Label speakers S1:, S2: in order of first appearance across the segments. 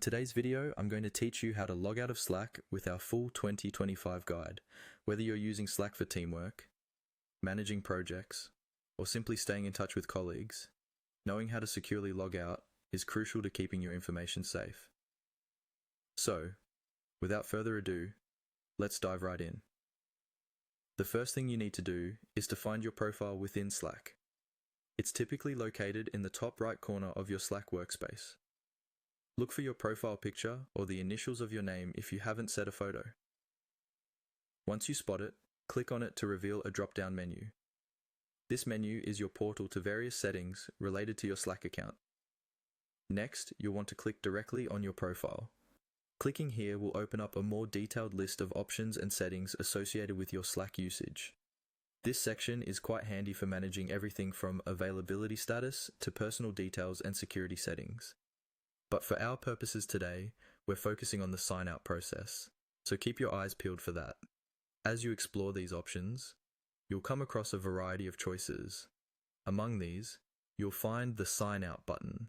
S1: today's video, I'm going to teach you how to log out of Slack with our full 2025 guide. Whether you're using Slack for teamwork, managing projects, or simply staying in touch with colleagues, knowing how to securely log out is crucial to keeping your information safe. So, without further ado, let's dive right in. The first thing you need to do is to find your profile within Slack. It's typically located in the top right corner of your Slack workspace. Look for your profile picture or the initials of your name if you haven't set a photo. Once you spot it, click on it to reveal a drop-down menu. This menu is your portal to various settings related to your Slack account. Next, you'll want to click directly on your profile. Clicking here will open up a more detailed list of options and settings associated with your Slack usage. This section is quite handy for managing everything from availability status to personal details and security settings. But for our purposes today, we're focusing on the sign-out process, so keep your eyes peeled for that. As you explore these options, you'll come across a variety of choices. Among these, you'll find the Sign Out button.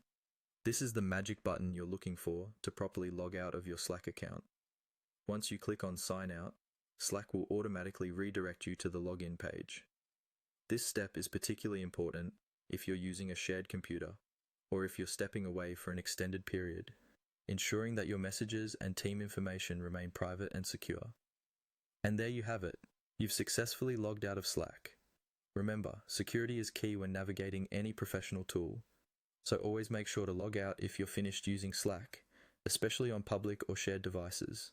S1: This is the magic button you're looking for to properly log out of your Slack account. Once you click on Sign Out, Slack will automatically redirect you to the login page. This step is particularly important if you're using a shared computer, or if you're stepping away for an extended period, ensuring that your messages and team information remain private and secure. And there you have it. You've successfully logged out of Slack. Remember, security is key when navigating any professional tool, so always make sure to log out if you're finished using Slack, especially on public or shared devices.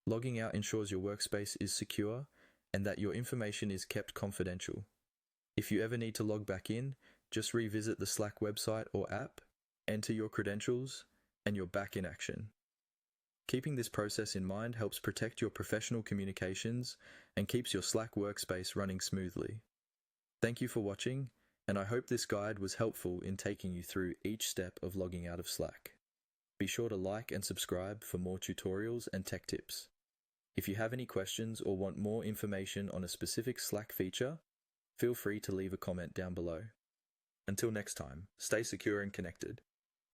S1: Logging out ensures your workspace is secure and that your information is kept confidential. If you ever need to log back in, just revisit the Slack website or app, enter your credentials, and you're back in action. Keeping this process in mind helps protect your professional communications and keeps your Slack workspace running smoothly. Thank you for watching, and I hope this guide was helpful in taking you through each step of logging out of Slack. Be sure to like and subscribe for more tutorials and tech tips. If you have any questions or want more information on a specific Slack feature, feel free to leave a comment down below. Until next time, stay secure and connected.